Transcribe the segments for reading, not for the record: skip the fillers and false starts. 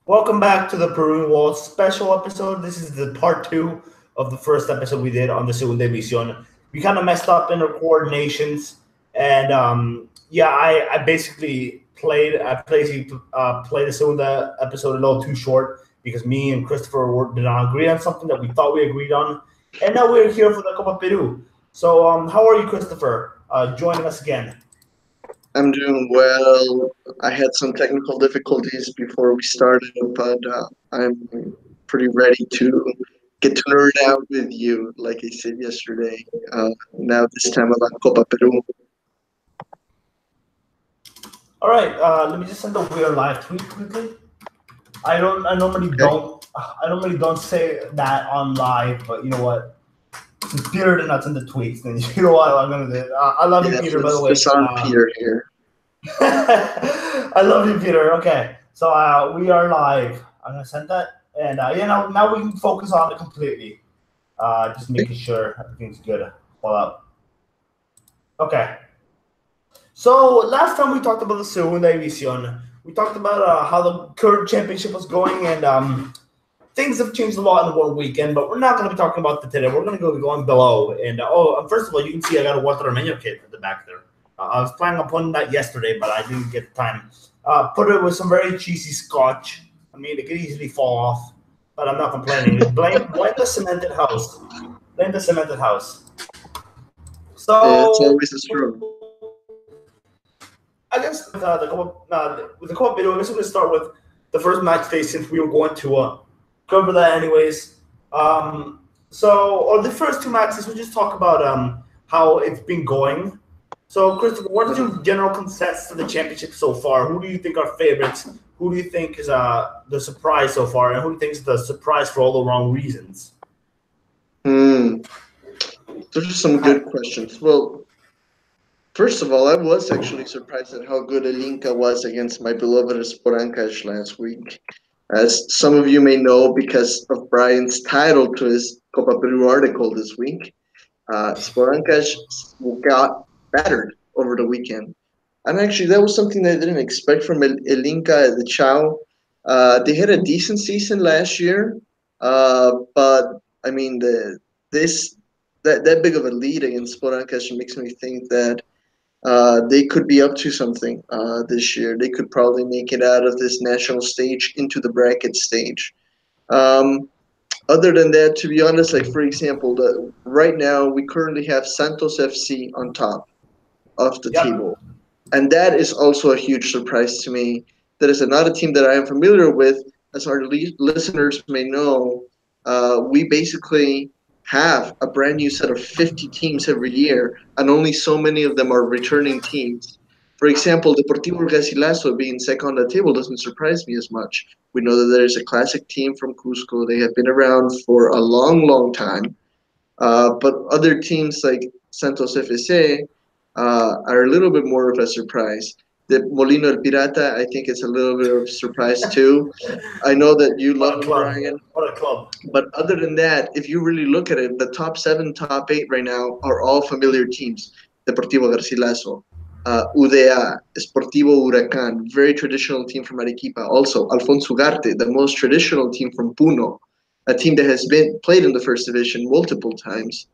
Welcome back to the Peruvian Waltz special episode. This is the part two of the first episode we did on the Segunda División. We kind of messed up in our coordinations, and I basically played the Segunda episode a little too short because me and Christopher did not agree on something that we thought we agreed on, and now we're here for the Copa Peru. So, how are you, Christopher? Joining us again. I'm doing well. I had some technical difficulties before we started, but I'm pretty ready to get to nerd out with you, like I said yesterday. Now this time about Copa Peru. All right, let me just send a weird live tweet quickly. I normally don't say that on live, but you know what? Since Peter did not send the tweets, then you know what I'm gonna do. I love you, Peter. By the way, it's on Peter here. I love you, Peter. Okay, so we are live. I'm gonna send that, and now we can focus on it completely. Just making sure everything's good. Hold up. Okay. So last time we talked about the Segunda División. We talked about how the current championship was going, and things have changed a lot in one weekend. But we're not going to be talking about that today. We're going to go going below. And first of all, you can see I got a Walter Armenian kit at the back there. I was planning on putting that yesterday, but I didn't get the time. Put it with some very cheesy scotch. I mean, it could easily fall off, but I'm not complaining. Blame the cemented house. Blame the cemented house. So it's always a struggle. I guess with the Copa Peru, I guess we're going to start with the first match day since we were going to cover that anyways. Or the first two matches, we'll just talk about how it's been going. So, Christopher, what is your general consensus of the championship so far? Who do you think are favorites? Who do you think is the surprise so far? And who do you think is the surprise for all the wrong reasons? Those are some good questions. Well, first of all, I was actually surprised at how good Elinka was against my beloved Sporankas last week. As some of you may know, because of Brian's title to his Copa Peru article this week, Sporankas got battered over the weekend. And actually, that was something that I didn't expect from Elinka at the Chow. They had a decent season last year, but I mean, that big of a lead against Sporankas makes me think that they could be up to something this year. They could probably make it out of this national stage into the bracket stage. Other than that, to be honest, like for example, right now we currently have Santos FC on top of the table, and that is also a huge surprise to me. That is another team that I am familiar with. As our listeners may know, we basically have a brand new set of 50 teams every year, and only so many of them are returning teams. For example, Deportivo Garcilaso being second on the table doesn't surprise me as much. We know that there's a classic team from Cusco. They have been around for a long, long time. But other teams like Santos FC are a little bit more of a surprise. The Molino El Pirata, I think it's a little bit of a surprise too. I know that you love Brian. What a club. But other than that, if you really look at it, the top 7, top 8 right now are all familiar teams. Deportivo Garcilaso, UDA, Sportivo Huracán, very traditional team from Arequipa. Also, Alfonso Ugarte, the most traditional team from Puno, a team that has been played in the first division multiple times.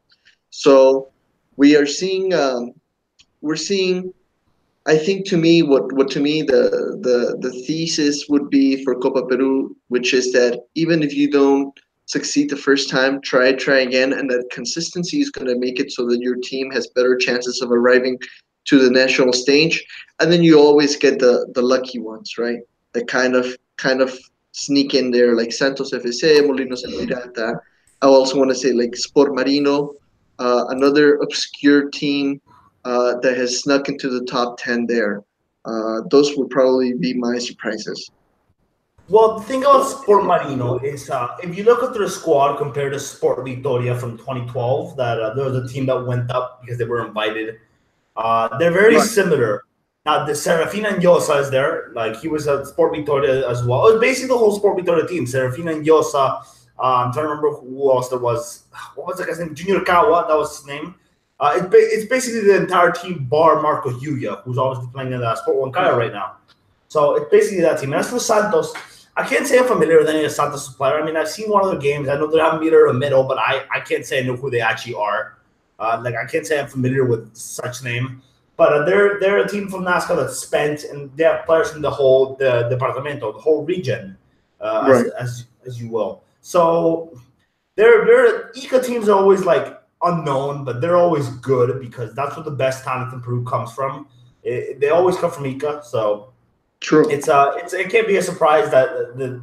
So we are seeing, I think to me, what to me the thesis would be for Copa Peru, which is that even if you don't succeed the first time, try again, and that consistency is going to make it so that your team has better chances of arriving to the national stage, and then you always get the lucky ones, right? That kind of sneak in there, like Santos FC, Molinos El Pirata. I also want to say like Sport Marino, another obscure team that has snuck into the top 10 there. Those would probably be my surprises. Well, the thing about Sport Marino is if you look at their squad compared to Sport Vitoria from 2012, that there was a team that went up because they were invited. They're very similar. Now, the Serafina and Yosa is there. Like, he was at Sport Vitoria as well. It was basically the whole Sport Vitoria team. Serafina and Yosa. I'm trying to remember who else there was. What was the guy's name? Junior Kawa, that was his name. It's basically the entire team bar Marco Yuya, who's obviously playing in Sport Huancayo right now. So it's basically that team. And as for Santos, I can't say I'm familiar with any of Santos' player. I mean, I've seen one of their games. I know they have a meter in the middle, but I can't say I know who they actually are. Like I can't say I'm familiar with such name. But they're a team from Nazca that's spent, and they have players from the whole the departamento, the whole region, Right. as you will. So they're Ica teams are always like unknown, but they're always good because that's where the best talent in Peru comes from. They always come from Ica, so True. it can't be a surprise that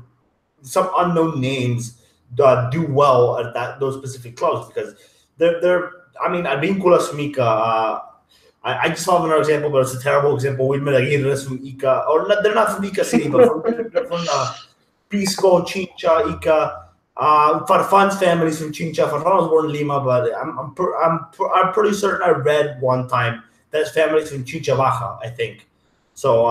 some unknown names do well at those specific clubs because they're. I mean, Advíncula from Ica. I just saw another example, but it's a terrible example. Wilmer Aguirre is from Ica, or not, they're not from Ica City, but they're from Pisco, Chincha, Ica. Farfan's family's from Chincha. Farfan was born in Lima, but I'm pretty certain I read one time that his family's from Chincha Baja, I think. So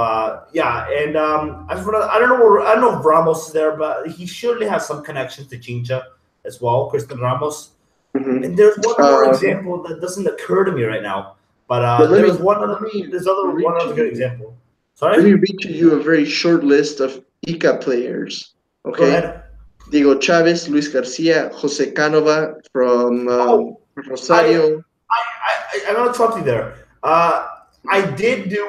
yeah, and I don't know if Ramos is there, but he surely has some connections to Chincha as well, Christian Ramos. Hmm. And there's one more example that doesn't occur to me right now, but But there's one other good you, example. let me Sorry, read to you a very short list of Ica players. go Okay. ahead. Diego Chavez, Luis Garcia, Jose Canova from Oh, I Rosario. I'm gonna interrupt you there. I did do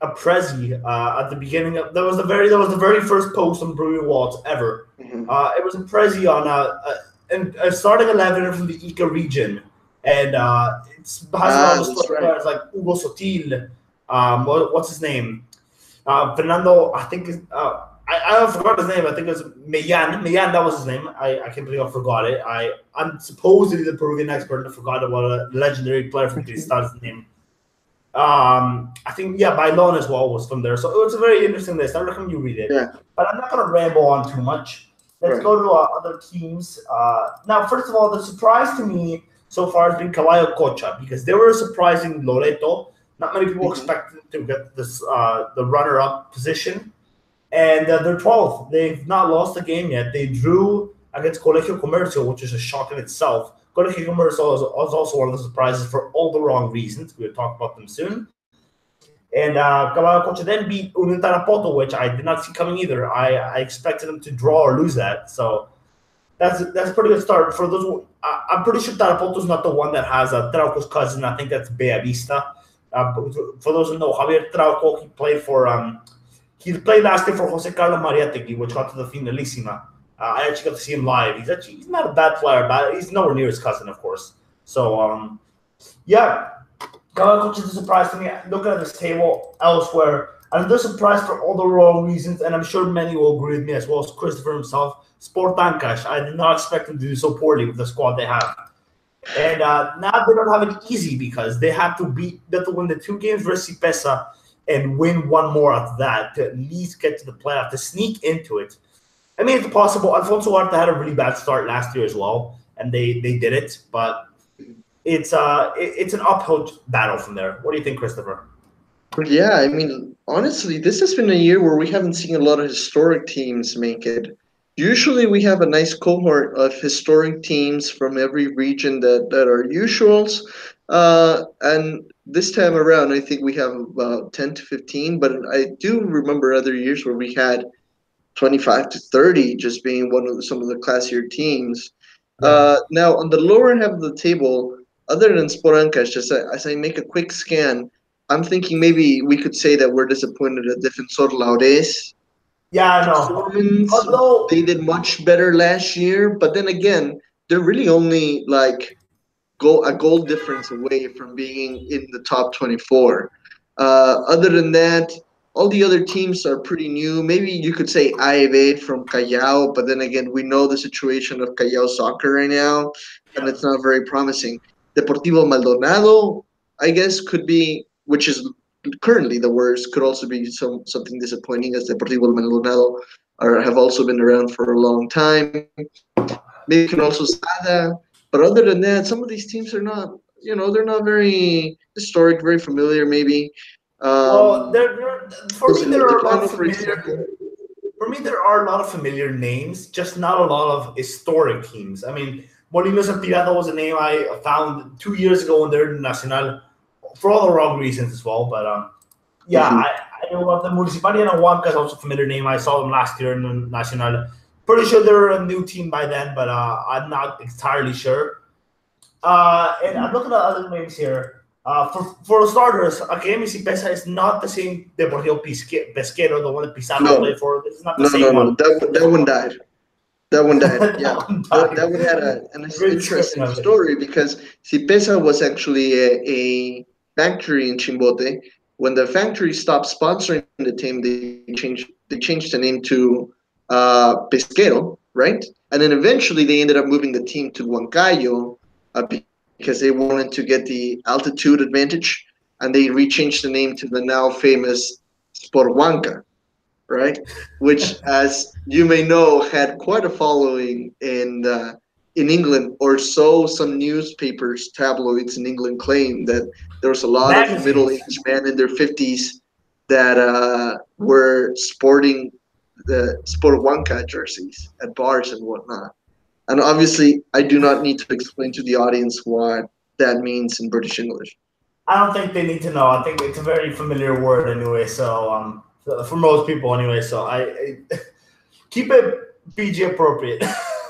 a prezi at the beginning of that was the very first post on Peruvian Waltz ever. Mhm. It was a prezi on a starting 11 from the Ica region, and it has a lot of That's historic right. players like Hugo Sotil. What's his name? Fernando. I think I forgot his name. I think it was Mayan. Mayan, that was his name. I can't believe I forgot it. I'm supposedly the Peruvian expert. I forgot about a legendary player from Cristal's name. I think Bailon as well was from there. So it was a very interesting list. I recommend you read it. Yeah. But I'm not gonna ramble on too much. Let's Right. go to other teams. Now, first of all, the surprise to me so far has been Caballo Cocha because they were surprising Loreto. Not many people Mhm. expected to get this the runner-up position, and they're 12th. They've not lost a game yet. They drew against Colegio Comercio, which is a shock in itself. Colegio Comercio is also one of the surprises for all the wrong reasons. We'll talk about them soon. And Caballo Cocha then beat Union Tarapoto, which I did not see coming either. I expected them to draw or lose that. So that's a pretty good start. For those, I'm pretty sure Tarapoto's not the one that has Trauco's cousin. I think that's Bea Vista. For those who know, Javier Trauco, he played last year for Jose Carlos Mariategui, which got to the Finalissima. I actually got to see him live. He's not a bad player, but he's nowhere near his cousin, of course. So yeah, Coach is a surprise to me. Looking at this table elsewhere, I'm just surprised for all the wrong reasons, and I'm sure many will agree with me as well as Christopher himself. Sportancash, I did not expect them to do so poorly with the squad they have. And now they don't have it easy because they have to win the 2 games versus Cipesa and win one more after that to at least get to the playoff, to sneak into it. I mean, it's possible. Alfonso Huerta had a really bad start last year as well, and they did it, but it's an uphill battle from there. What do you think, Christopher? Yeah, I mean, honestly, this has been a year where we haven't seen a lot of historic teams make it. Usually, we have a nice cohort of historic teams from every region that are usuals. And this time around, I think we have about 10 to 15, but I do remember other years where we had 25 to 30 just being some of the classier teams. Yeah. Now, on the lower half of the table, other than Sporankas, just as I make a quick scan, I'm thinking maybe we could say that we're disappointed at Defensor Laures. Yeah, I know. Performance, they Although, did much better last year, but then again, they're really only like a goal difference away from being in the top 24. Other than that, all the other teams are pretty new. Maybe you could say AEB from Callao, but then again, we know the situation of Callao soccer right now, and yeah. it's not very promising. Deportivo Maldonado, I guess, could be, which is currently the worst, could also be something disappointing as Deportivo Maldonado have also been around for a long time. Maybe can also Sada. But other than that, some of these teams are not, they're not very historic, very familiar. Maybe Well, um, for me Jose there are a lot Montecano, of for example. familiar. For me, there are a lot of familiar names, just not a lot of historic teams. I mean, Molinos and Pirata was a name I found 2 years ago when they're in Nacional for all the wrong reasons as well. But Yeah, I know about the Municipalidad and Huanca is also a familiar name. I saw them last year in the Nacional. Pretty sure they're a new team by then, but I'm not entirely sure. And I'm looking at other names here. For starters, Academy Pesa is not the same Deportivo Pesquero, the one that Pizarro No, played for. This is not the no, no, same no. one. That one died. That one died. Yeah, That one that died. one had an Great description interesting of it. story because Cipesa was actually a factory in Chimbote. When the factory stopped sponsoring the team, they changed the name to Pesquero, right? And then eventually they ended up moving the team to Huancayo because they wanted to get the altitude advantage, and they rechanged the name to the now famous Sport Huanca, right? Which, as you may know, had quite a following in England, or so some newspapers, tabloids in England claim that there was a lot of Magazines. middle-aged men in their 50s that were sporting the Sport Huanca jerseys at bars and whatnot. And obviously, I do not need to explain to the audience what that means in British English. I don't think they need to know. I think it's a very familiar word anyway. So for most people anyway. I keep it PG appropriate.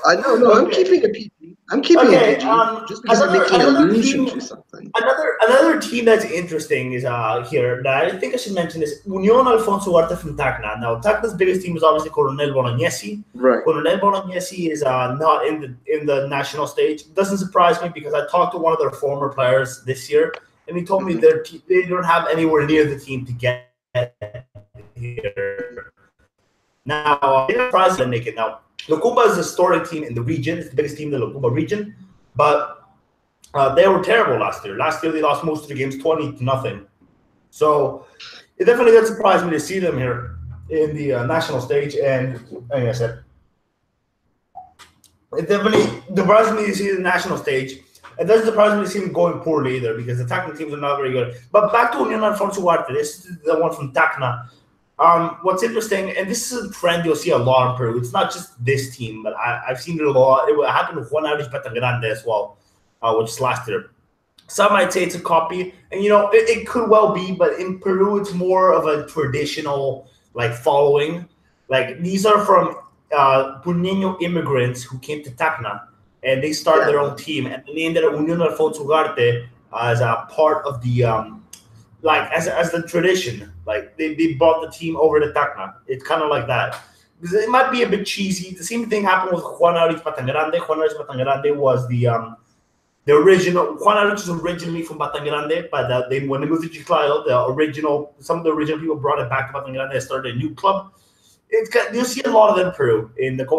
I no, no, I'm Okay. keeping it PG. I'm keeping it Okay. PG just because I'm making Another allusion team. to something. Another team that's interesting is here that I think I should mention is Union Alfonso Ugarte from Tacna. Now Tacna's biggest team is obviously Coronel Bolognesi. Right. Coronel Bolognesi is not in the national stage. It doesn't surprise me because I talked to one of their former players this year, and he told me Hmm. they don't have anywhere near the team to get here. Now, they didn't surprise them make it. Now, Locuba is a historic team in the region. It's the biggest team in the Locuba region, but they were terrible last year. Last year they lost most of the games, 20-0. So it definitely did surprise me to see them here in the national stage. And like I said, it definitely surprised me to see the national stage. It doesn't surprise me to see them going poorly either because the Tacna teams are not very good. But back to Union Alfonso Ugarte, this is the one from Tacna. What's interesting, and this is a trend you'll see a lot in Peru. It's not just this team, but I've seen it a lot. It happened with Juan Aurich Grande as well, which is last year. Some might say it's a copy, and it could well be, but in Peru, it's more of a traditional like following. Like these are from Puneño immigrants who came to Tacna, and they started Yeah. their own team, and they ended up Unión Alfonso Ugarte as a part of the like as the tradition. Like they brought the team over to Tacna. It's kind of like that. Because it might be a bit cheesy. The same thing happened with Juan Aurich Grande. Juan Aurich Grande was the original Juan Aurich is originally from Batangrande, but when they moved to Chiclayo, some of the original people brought it back to Batangrande and started a new club. You see a lot of them in Peru,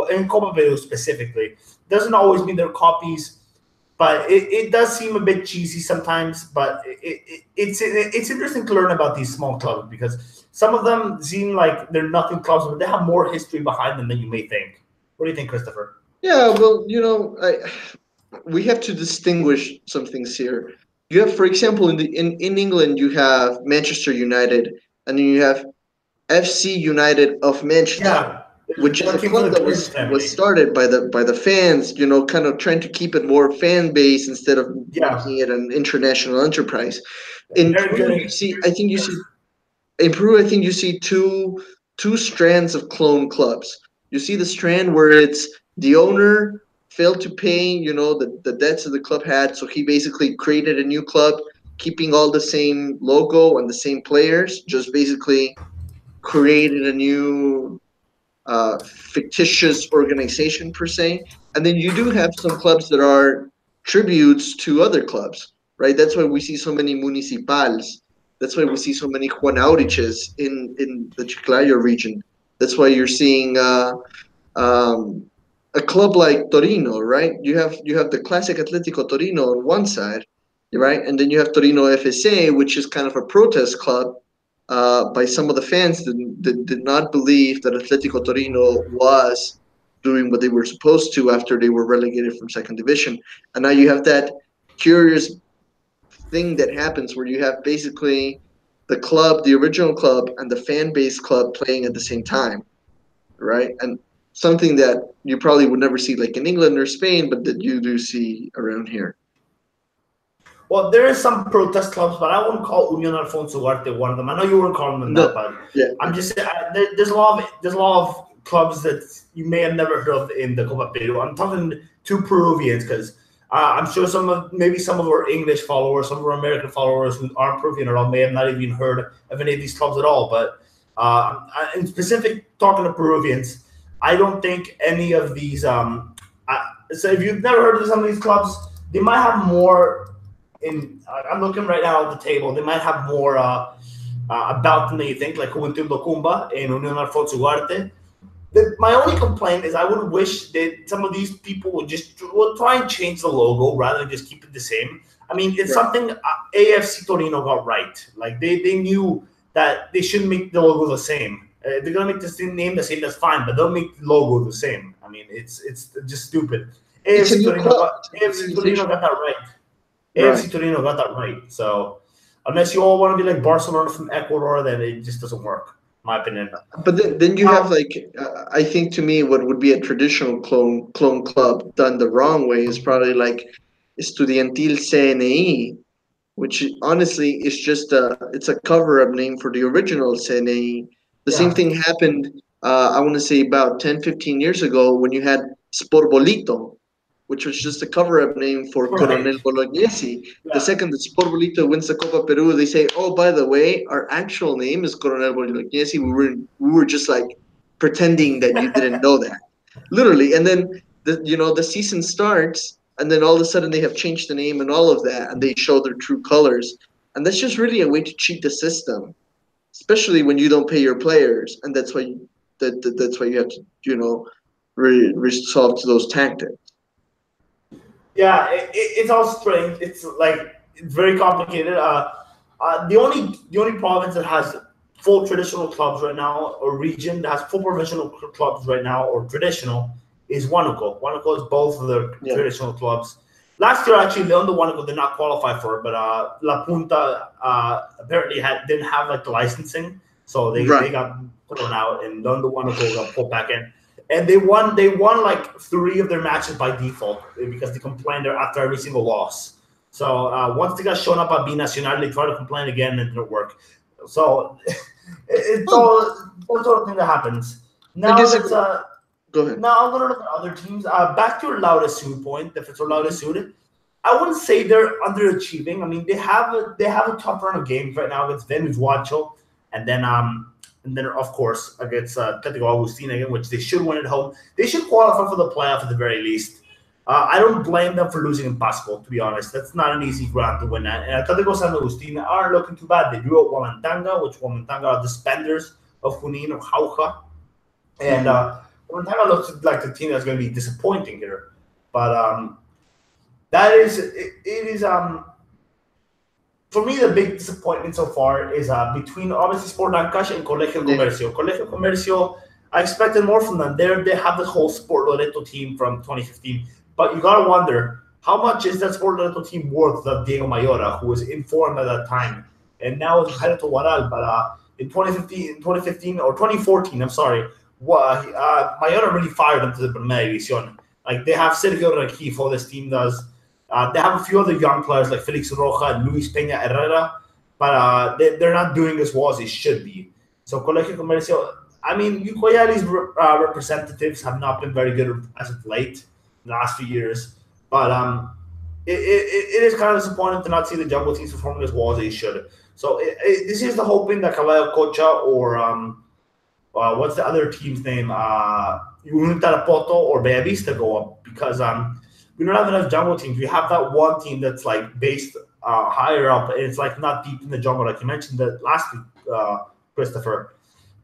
in Copa Peru specifically. Doesn't always mean they're copies, but it does seem a bit cheesy sometimes. But it's interesting to learn about these small clubs because some of them seem like they're nothing clubs, but they have more history behind them than you may think. What do you think, Christopher? Yeah. Well, we have to distinguish some things here. You have, for example, in England, you have Manchester United, and then you have FC United of Manchester, Yeah, which is one a came from club the that Clinton was family. started by the fans, kind of trying to keep it more fan based instead of Yeah, making it an international enterprise. In very Peru, good. I think you see two strands of clone clubs. You see the strand where it's the owner failed to pay, the debts that the club had, so he basically created a new club, keeping all the same logo and the same players, just basically created a new fictitious organization per se. And then you do have some clubs that are tributes to other clubs, right? That's why we see so many municipals. That's why we see so many Juan Auriches in the Chiclayo region. That's why you're seeing um, a club like Torino, right? You have the classic Atletico Torino on one side, right? And then you have Torino FSA, which is kind of a protest club by some of the fans that did not believe that Atletico Torino was doing what they were supposed to after they were relegated from second division. And now you have that curious thing that happens where you have basically the club, the original club, and the fan base club playing at the same time, right? And something that you probably would never see like in England or Spain, but that you do see around here. Well, there is some protest clubs, but I wouldn't call Union Alfonso Ugarte one of them. I know you wouldn't call them that, No, but yeah, I'm just saying there's a lot of clubs that you may have never heard of in the Copa Peru. I'm talking to Peruvians because I'm sure maybe some of our English followers, some of our American followers who aren't Peruvian at all may have not even heard of any of these clubs at all. But in specific, talking to Peruvians, I don't think any of these. So if you've never heard of some of these clubs, they might have more. I'm looking right now at the table. They might have more about them than you think, like Juventud Locumba and Unión Alfonso Ugarte. My only complaint is I would wish that some of these people would try and change the logo rather than just keep it the same. I mean, it's right. something AFC Torino got right. Like they knew that they shouldn't make the logo the same. They're gonna make the name the same. That's fine, but don't make the logo the same. I mean, it's just stupid. It's a AFC new Torino club. got AFC Torino got that right. Right. AFC Torino got that right. So unless you all want to be like Barcelona from Ecuador, then it just doesn't work, in my opinion. But then you have like I think to me what would be a traditional clone club done the wrong way is probably like Estudiantil CNE, which honestly is just it's a cover up name for the original CNE. The same Yeah, thing happened I want to say about 10, 15 years ago when you had Sporbolito, which was just a cover-up name for right. Coronel Bolognesi. The Yeah, second that Sporbolito wins the Copa Peru, they say, "Oh, by the way, our actual name is Coronel Bolognesi. We were just like pretending that you didn't know that, literally." And then the season starts, and then all of a sudden they have changed the name and all of that, and they show their true colors. And that's just really a way to cheat the system, especially when you don't pay your players, and that's why you have to resort to those tactics. yeah. It's all strange. It's very complicated. The only province that has full traditional clubs right now, or region that has full professional clubs right now, or traditional, is Huánuco. Huánuco is both of the Yeah. traditional clubs. Last year, actually, León de Huánuco did not qualify for it, but La Punta apparently didn't have like the licensing, so they Right. got thrown out, and León de Huánuco got pulled back in. And they won like 3 of their matches by default because they complained after every single loss. So once they got shown up at B Nacional, they tried to complain again and it didn't work. So it's Well, all that sort of thing that happens. I Now guess it. let's Go ahead. now I'm gonna look at other teams. Back to your Laura Sud point, Defensor Laura Sud. I wouldn't say they're underachieving. I mean, they have a tough run of games right now against Venezuela, and then of course against Atletico Agustin again, which they should win at home. They should qualify for the playoff at the very least. I don't blame them for losing in Pasco, to be honest. That's not an easy ground to win at. And Atletico San Agustin aren't looking too bad. They drew at Wamantanga, which Wamantanga are the spenders of Junin or Jauja. And Hmm. Wamantanga looks like the team that's going to be disappointing here. But that is it is for me the big disappointment so far is between obviously Sport Ancash and Colegio Yeah. Comercio. Colegio Comercio, I expected more from them. They have this whole Sport Loreto team from 2015, but you gotta wonder how much is that Sport Loreto team worth of Diego Mayora, who was in form at that time, and now is headed to Waral. But in 2015 or 2014, I'm sorry, Mayora really fired them to the Primera División. Like they have Sergio Rengifo, this team does. They have a few other young players like Felix Roja and Luis Peña Herrera, but they're not doing as well as they should be. So Colegio Comercio, I mean, Ucoyali's representatives have not been very good as of late, in the last few years. But it is kind of disappointing to not see the Jumbo teams performing as well as they should. So this is the hoping that Calao Cocha or what's the other team's name? Unión Tarapoto or Bellavista go up because we don't have enough jungle teams. We have that one team that's like based higher up, and it's like not deep in the jungle, like you mentioned that last week, Christopher.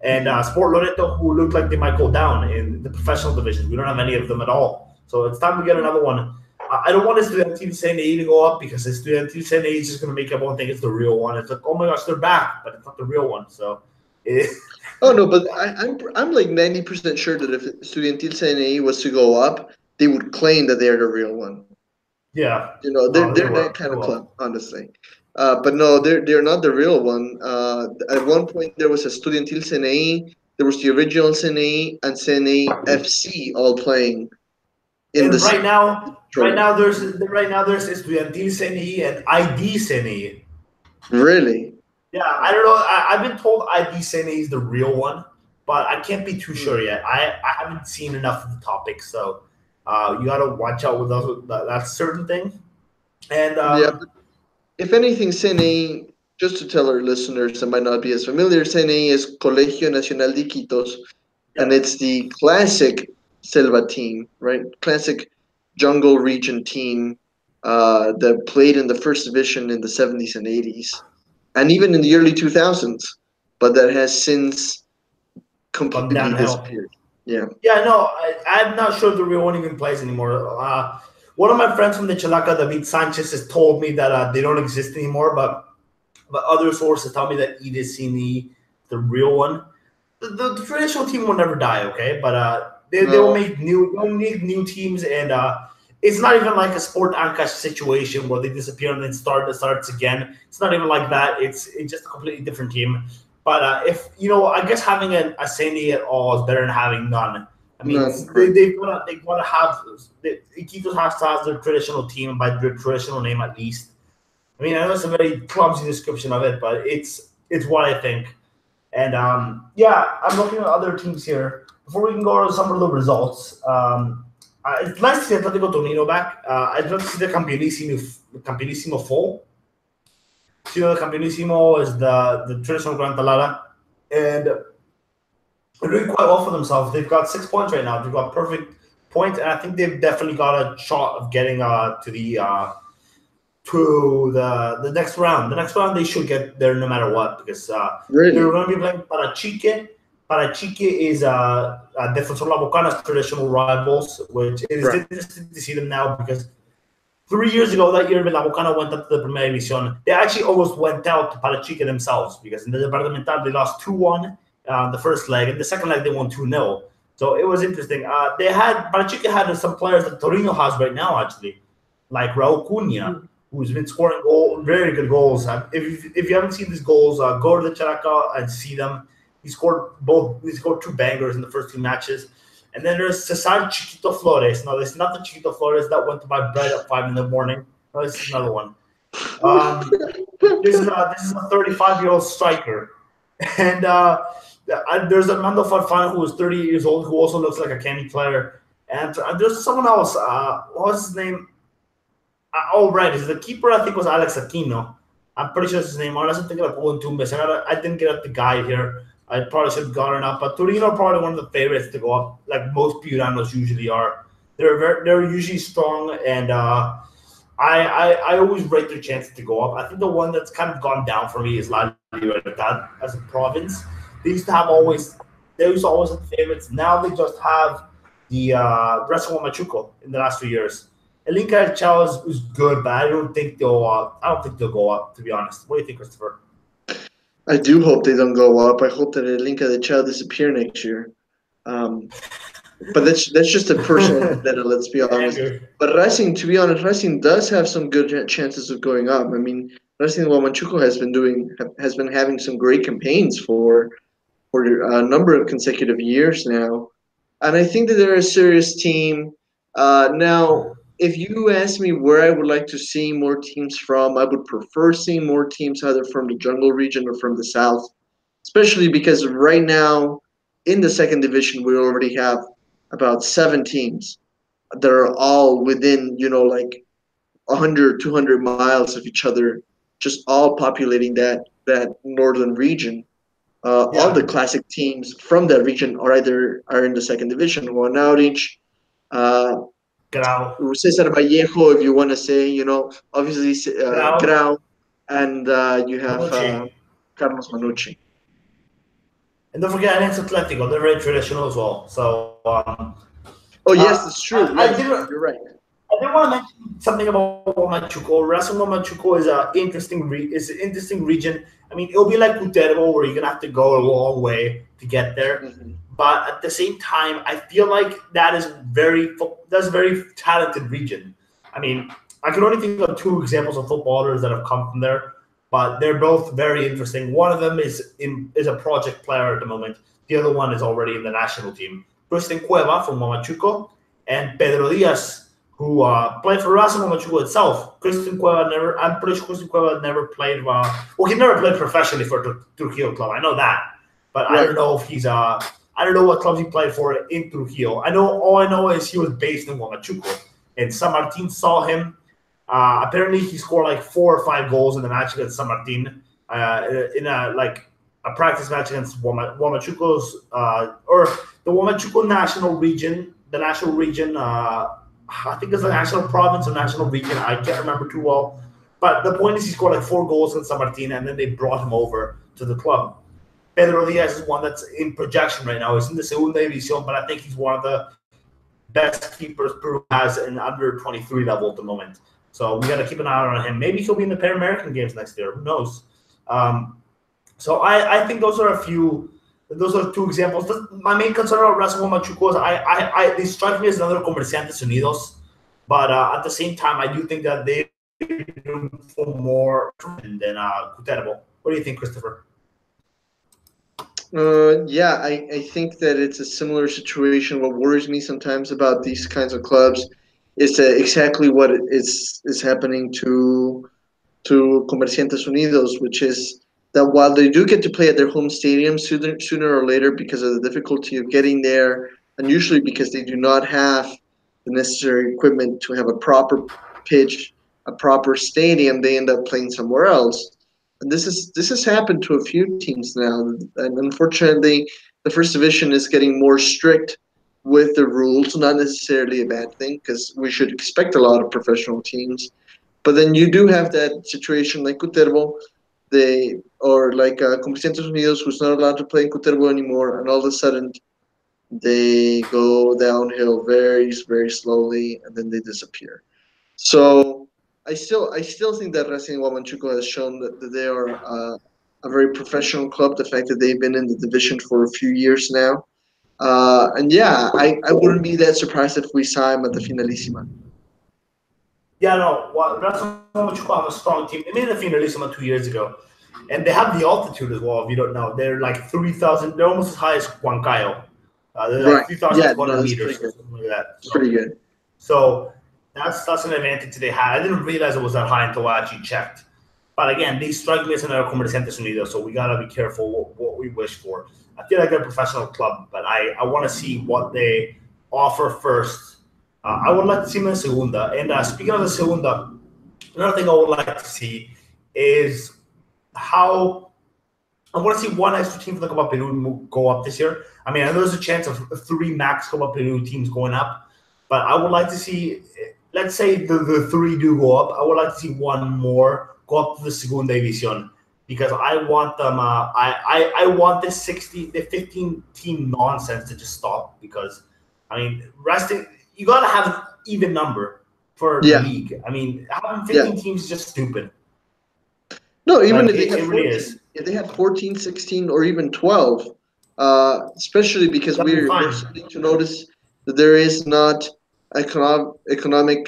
And Hmm. Sport Loreto, who look like they might go down in the professional division. We don't have any of them at all. So it's time to get another one. I don't want Estudiantil CNA to go up because Estudiantil CNA is just going to make everyone think it's the real one. It's like, oh my gosh, they're back, but it's not the real one. So, Oh no, but I'm like 90% sure that if Estudiantil CNE was to go up, they would claim that they're the real one. yeah, They're no, they that will. kind They of will. club, honestly. But no, they're not the real one. At one point, there was a Estudiantil CNE, there was the original CNE, and CNE FC all playing. in the And right now, right trophy. now there's Estudiantil CNI and ID CNI. Really? Yeah, I don't know. I've been told ID CNI is the real one, but I can't be too Hmm. sure yet. I haven't seen enough of the topic, so you got to watch out with that certain thing. And Yeah, but if anything, CNA, just to tell our listeners that might not be as familiar, CNA is Colegio Nacional de Iquitos, and yeah, it's the classic Selva team, right? Classic jungle region team that played in the first division in the 70s and 80s, and even in the early 2000s, but that has since gone completely downhill. disappeared. Yeah. Yeah, no, I'm not sure the real one even plays anymore. One of my friends from the Chalaca, David Sanchez, has told me that they don't exist anymore, but other sources tell me that Edicini, the real one, the traditional team will never die. Okay, but they will No. make they'll make new teams, and it's not even like a Sport Ancash situation where they disappear and then starts again. It's not even like that. It's just a completely different team. But if you know, I guess having a Sandy at all is better than having none. I mean, None. Correct. they want to have Iquitos has to have their traditional team by their traditional name at least. I mean, I know it's a very clumsy description of it, but it's what I think. And yeah, I'm looking at other teams here. Before we can go over some of the results, it's nice to see Atletico Tornino back. I'd love to see the Campionissimo full. So, you know, the Campionissimo is the traditional Gran Talada. And they're doing quite well for themselves. They've got 6 points right now. They've got perfect points, and I think they've definitely got a shot of getting to the next round. The next round they should get there no matter what because they're Really? going to be playing Parachique. Parachique is Defensor La Bocana's traditional rivals, which it is Right. interesting to see them now because 3 years ago, that year when La Bocana went up to the Primera División, they actually almost went out to Parachique themselves because in the Departamental they lost 2-1 the first leg, and the second leg they won 2-0. So it was interesting. Parachique had some players that Torino has right now, actually, like Raul Cunha, who's been scoring very good goals. If you haven't seen these goals, go to the Characa and see them. He scored both. He scored two bangers in the first two matches. And then there's Cesar Chiquito Flores. No, this is not the Chiquito Flores that went to buy bread at 5 in the morning. No, this is another one. Um, this is a 35-year-old striker, and there's Armando Farfan who is 38 years old who also looks like a candy player. And there's someone else. What's his name? Oh, right. The keeper, I think, was Alex Aquino. I'm pretty sure that's his name. I wasn't thinking of Owen Tumbes. I didn't get up the guy here. I probably should have gotten up. But Torino are probably one of the favorites to go up, like most Piuranos usually are. They're usually strong, and I always rate their chances to go up. I think the one that's kind of gone down for me is La Libertad as a province. They used to have always they used to always have favorites. Now they just have the Wrestling Machuco in the last 2 years. Elinka El Chao is good, but I don't think they'll go up. To be honest, what do you think, Christopher? I do hope they don't go up. I hope that Linka the Child disappear next year. Um, but that's just a personal vendetta. Let's be honest. Anger. But Racing, to be honest, Racing does have some good chances of going up. I mean, Racing Huamachuco has been having some great campaigns for a number of consecutive years now, and I think that they're a serious team. Now, if you ask me where I would like to see more teams from, I would prefer seeing more teams either from the jungle region or from the south, especially because right now in the second division we already have about 7 teams that are all within, like 100, 200 miles of each other, just all populating that northern region. All the Yeah, classic teams from that region are in the second division. Juan Aurich, uh, Grau, Cesar Vallejo, if you want to say, obviously Grau, Grau, and you have Manucci, Carlos Manucci. and don't forget Alex Atletico. They're very traditional as well. So Oh yes, it's true. I Yes, did. you're right. I did want to mention something about Machuco. Wrestling Machuco is is an interesting region. I mean, it'll be like Uterbo, where you're gonna have to go a long way to get there. Hmm. But at the same time, I feel like that's a very talented region. I mean, I can only think of two examples of footballers that have come from there, but they're both very interesting. One of them is a project player at the moment. The other one is already in the national team. Kristen Cueva from Machuco and Pedro Diaz, who played for Racing Machuco itself. Christian Cueva never. I'm pretty sure Christian Cueva never played. Well, he never played professionally for Trujillo club. I know that, but I Right. don't know if he's. I don't know what clubs he played for in Trujillo. All I know is he was based in Huamachuco, and San Martin saw him. Apparently, he scored like 4 or 5 goals in the match against San Martin in a practice match against Huamachuco's or the Huamachuco national region. The national region, I think it's a national province or national region. I can't remember too well. But the point is, he scored like 4 goals against San Martin, and then they brought him over to the club. Pedro Diaz is one that's in projection right now. He's in the Segunda División, but I think he's one of the best keepers Peru has in under 23 level at the moment. So we got to keep an eye on him. Maybe he'll be in the Pan American Games next year. Who knows? So I think those are a few. Those are 2 examples. My main concern about Racing Machuco is they strike me as another Comerciantes Unidos, but at the same time, I do think that they do for more than Cutervo. What do you think, Christopher? Yeah, I think that it's a similar situation. What worries me sometimes about these kinds of clubs is exactly what is happening to Comerciantes Unidos, which is that while they do get to play at their home stadium sooner or later because of the difficulty of getting there, and usually because they do not have the necessary equipment to have a proper pitch, a proper stadium, they end up playing somewhere else. And this has happened to a few teams now, and unfortunately, the first division is getting more strict with the rules. Not necessarily a bad thing because we should expect a lot of professional teams, but then you do have that situation like Cutervo, or like Comerciantes Unidos, who's not allowed to play in Cutervo anymore, and all of a sudden they go downhill very, very slowly, and then they disappear. So I still think that Racing Huamachuco has shown that they are a very professional club. The fact that they've been in the division for a few years now, and yeah, I wouldn't be that surprised if we saw him at the Finalissima. Yeah, no. Well, Racing Machuco have a strong team. They made the Finalissima 2 years ago, and they have the altitude as well. If you don't know, they're like 3,000. They're almost as high as Huancayo. They're like Right. Yeah. 3,200 No, that's meters pretty or good. something like that. It's pretty good. So that's an advantage they had. I didn't realize it was that high until I actually checked. But again, they strike me as another Comerciantes Unidos, so we gotta be careful what we wish for. I feel like they're a professional club, but I want to see what they offer first. I would like to see them in the Segunda. And speaking of the Segunda, another thing I would like to see is how I want to see one extra team for the Copa Peru go up this year. I mean, I know there's a chance of 3 max Copa Peru teams going up, but I would like to see, let's say the 3 do go up. I would like to see one more go up to the Segunda División because I want them. I want this 15 team nonsense to just stop because, I mean, resting you gotta have an even number for the Yeah. league. I mean, having Yeah. 15 teams is just stupid. No, even Like if they it had really 14, is. if they had 14, 16, or even 12, especially because That'd be we're fine. starting to notice that there is not economic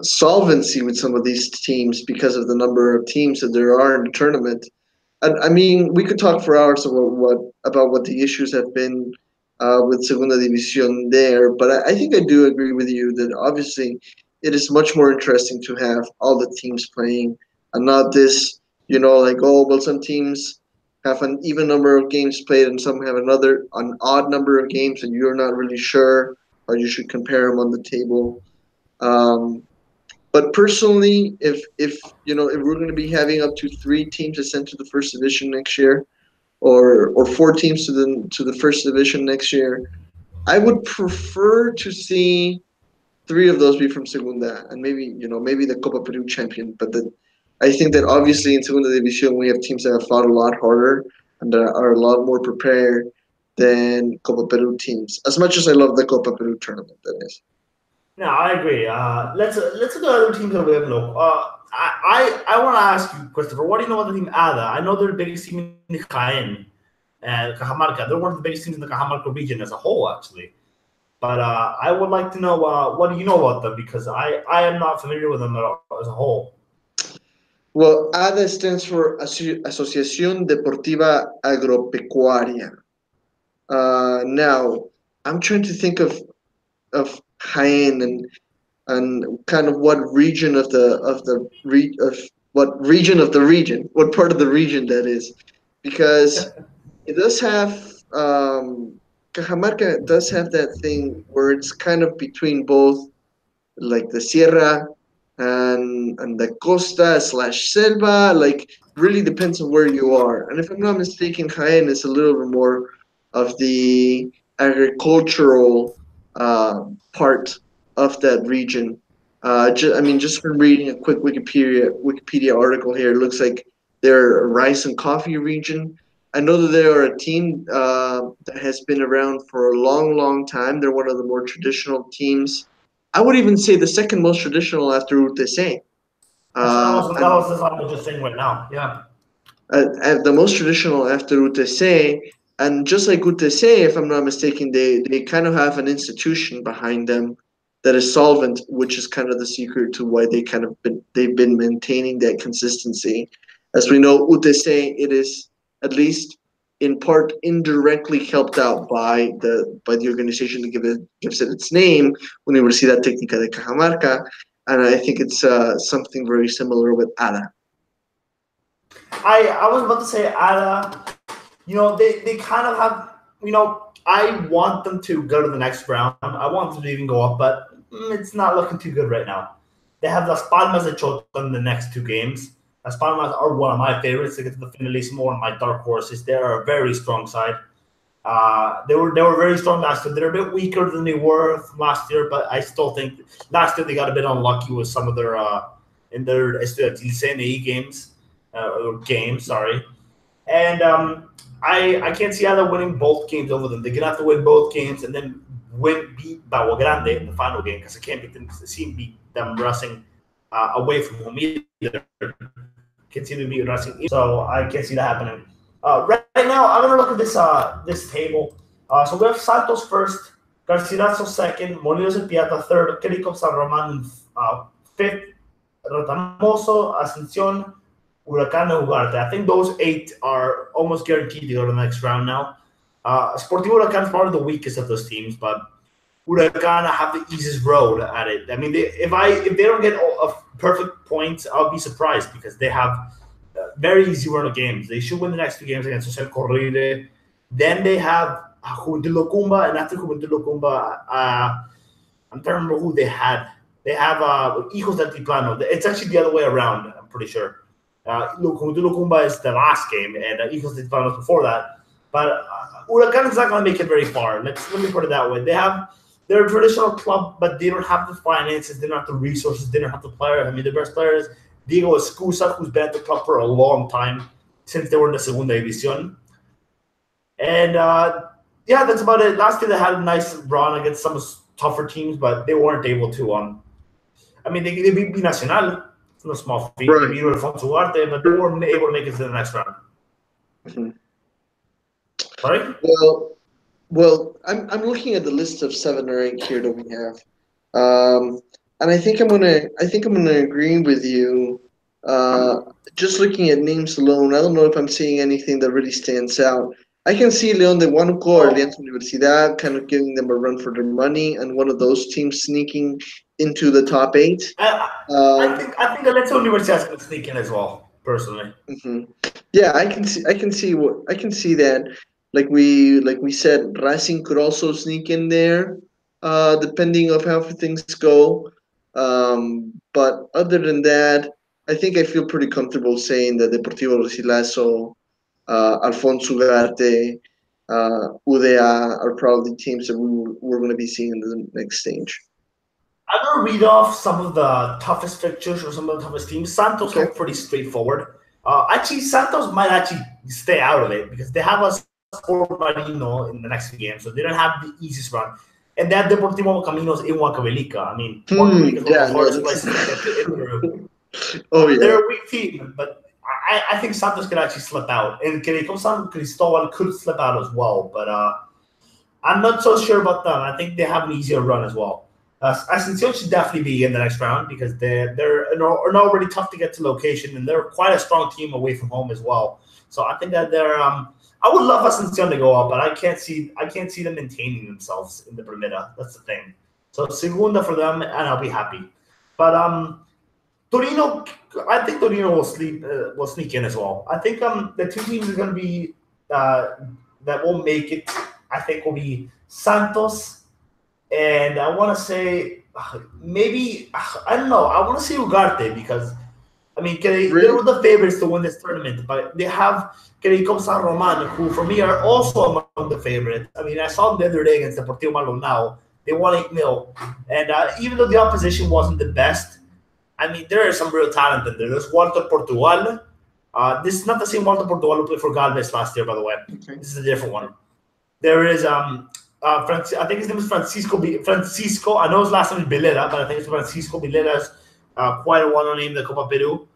solvency with some of these teams because of the number of teams that there are in the tournament. And I mean, we could talk for hours about what the issues have been with Segunda División there, but I think I do agree with you that obviously it is much more interesting to have all the teams playing and not this, like, oh well, some teams have an even number of games played and some have an odd number of games, and you're not really sure or you should compare them on the table. Um, but personally, if we're going to be having up to 3 teams ascend to the first division next year, or 4 teams to the first division next year, I would prefer to see 3 of those be from Segunda, and maybe the Copa Peru champion. But I think that obviously in Segunda División we have teams that have fought a lot harder and that are a lot more prepared than Copa Peru teams. As much as I love the Copa Peru tournament, that is. No, I agree. Let's look at other teams that we have local. I want to ask you, Christopher. What do you know about the team Ada? I know they're the biggest team in Jaén and Cajamarca. They're one of the biggest teams in the Cajamarca region as a whole, actually. But I would like to know what do you know about them because I am not familiar with them as a whole. Well, ADA stands for Asociación Deportiva Agropecuaria. Now, I'm trying to think of Jaén and kind of what region of what region of the region, what part of the region that is, because it does have Cajamarca does have that thing where it's kind of between both like the Sierra and the Costa slash Selva. Like really depends on where you are. And if I'm not mistaken, Jaén is a little bit more of the agricultural part of that region. I mean, just from reading a quick Wikipedia article here, it looks like they're a rice and coffee region. I know that they are a team that has been around for a long, long time. They're one of the more traditional teams. I would even say the second most traditional after UTC. That was the song I was just saying right now. Yeah. The most traditional after UTC, and just like UTC, if I'm not mistaken, they kind of have an institution behind them that is solvent, which is kind of the secret to why they've been maintaining that consistency. As we know, UTC, it is at least in part indirectly helped out by the organization that gives it its name, Universidad Técnica de Cajamarca, and I think it's something very similar with ADA. I was about to say Ada. They kind of have. I want them to go to the next round. I want them to even go up, but it's not looking too good right now. They have Las Palmas de Chota in the next two games. Las Palmas are one of my favorites to get to the Finalissimo, one of my dark horses. They are a very strong side. They were very strong last year. They're a bit weaker than they were last year, but I still think last year they got a bit unlucky with some of their in their CNE games games. Sorry, and I can't see either winning both games over them. They're gonna have to win both games and then beat Bagua Grande in the final game because I can't beat them rushing away from home either. Continue to be rushing, so I can't see that happening. Right now, I'm gonna look at this table. So we have Santos first, Garcilaso second, Molinos and Piata third, Querico San Roman fifth, Retamoso, Ascension, Huracan, and Ugarte. I think those 8 are almost guaranteed to go to the next round now. Sportivo Huracan is probably the weakest of those teams, but Huracan have the easiest road at it. I mean, if they don't get a perfect points, I'll be surprised because they have very easy run of games. They should win the next 2 games against Social Corride. Then they have Juventud Locumba, and after Juventud Locumba, I'm trying to remember who they had. They have Hijos del Tiplano. It's actually the other way around, I'm pretty sure. Juventud Locumba is the last game, and Hijos del Tiplano is before that. But Huracan is not going to make it very far. Let me put it that way. They're a traditional club, but they don't have the finances, they don't have the resources, they don't have the players. I mean, the best player is Diego Escusa, who's been at the club for a long time, since they were in the Segunda División. And, yeah, that's about it. Last year they had a nice run against some tougher teams, but they weren't able to. I mean, they beat Binacional. It's no small feat. Right. They beat Alfonso Ugarte, but they weren't able to make it to the next round. Mm-hmm. Sorry? Well, I'm looking at the list of 7 or 8 here that we have, and I think I'm gonna agree with you. Just looking at names alone, I don't know if I'm seeing anything that really stands out. I can see León de Huánuco or Alianza Universidad kind of giving them a run for their money, and one of those teams sneaking into the top 8. I think Alianza Universidad is going to sneak in as well, personally. Mm-hmm. Yeah, I can see that. Like we said, Racing could also sneak in there, depending of how things go. But other than that, I think I feel pretty comfortable saying that Deportivo Garcilaso, Alfonso Ugarte, UDA are probably teams that we're going to be seeing in the next stage. I'm going to read off some of the toughest fixtures or some of the toughest teams. Santos are pretty straightforward. Actually, Santos might actually stay out of it because they have a Sport Marino in the next 2 games, so they don't have the easiest run. And they have Deportivo Caminos in Huancavelica. I mean, Huancavelica is one of the hardest places to get to in Peru. Oh, yeah. They're a weak team, but I think Santos could actually slip out. And Querico San Cristobal could slip out as well, but I'm not so sure about them. I think they have an easier run as well. Ascension should definitely be in the next round because they're already tough to get to location, and they're quite a strong team away from home as well. So I think that I would love Ascension to go up, but I can't see them maintaining themselves in the Primera. That's the thing. So Segunda for them, and I'll be happy. But Torino, I think Torino will sneak in as well. I think the two teams are going to be that will make it. I think will be Santos, and I want to say maybe I don't know. I want to say Ugarte because I mean they were the favorites to win this tournament, but they have San Roman, who for me are also among the favorites. I mean I saw them the other day against Deportivo Maldonado. They won 8-0, and even though the opposition wasn't the best. I mean, there is some real talent in there. There's Walter Portugal. This is not the same Walter Portugal who played for Galvez last year, by the way. Okay. This is a different one. There is, I think his name is Francisco. I know his last name is Bilera, but I think it's Francisco Bilera. Quite a well-known name in the Copa Peru.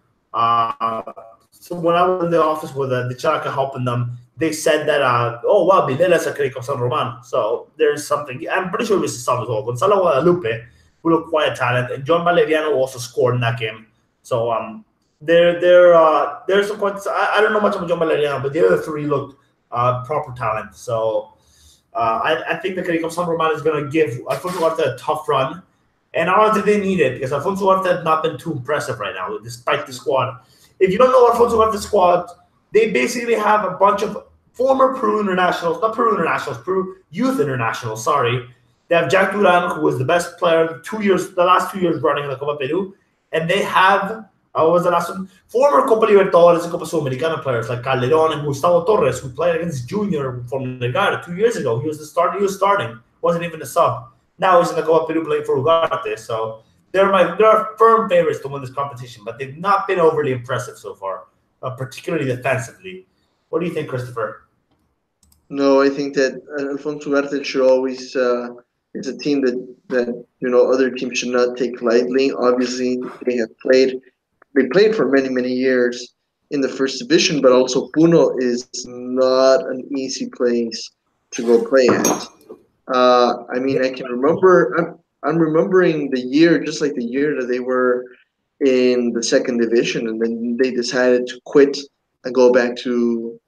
So when I was in the office with the Chaka helping them, they said that, oh, wow, Bilera's a Carico San Roman. So there's something. I'm pretty sure it was his son as well. Gonzalo Guadalupe, who look quite a talent, and John Valeriano also scored in that game. So there's some quite. I don't know much about John Valeriano, but the other three look proper talent. So I think the Carico San Roman is going to give Alfonso Ugarte a tough run, and honestly they need it because Alfonso Ugarte has not been too impressive right now, despite the squad. If you don't know Alfonso Ugarte's squad, they basically have a bunch of former Peru youth internationals. Sorry. They have Jack Duran, who was the best player the last 2 years running in the Copa Peru. And they have, what was the last one? Former Copa Libertadores and Copa Sudamericana players like Calderon and Gustavo Torres, who played against Junior from Legar 2 years ago. He was the starter. He was starting. Wasn't even a sub. Now he's in the Copa Peru playing for Ugarte. So they're firm favorites to win this competition, but they've not been overly impressive so far, particularly defensively. What do you think, Christopher? No, I think that Alfonso Ugarte should always... it's a team that other teams should not take lightly. Obviously, they played for many years in the first division, but also Puno is not an easy place to go play at. I mean, I can remember. I'm remembering the year, just like the year that they were in the second division, and then they decided to quit and go back to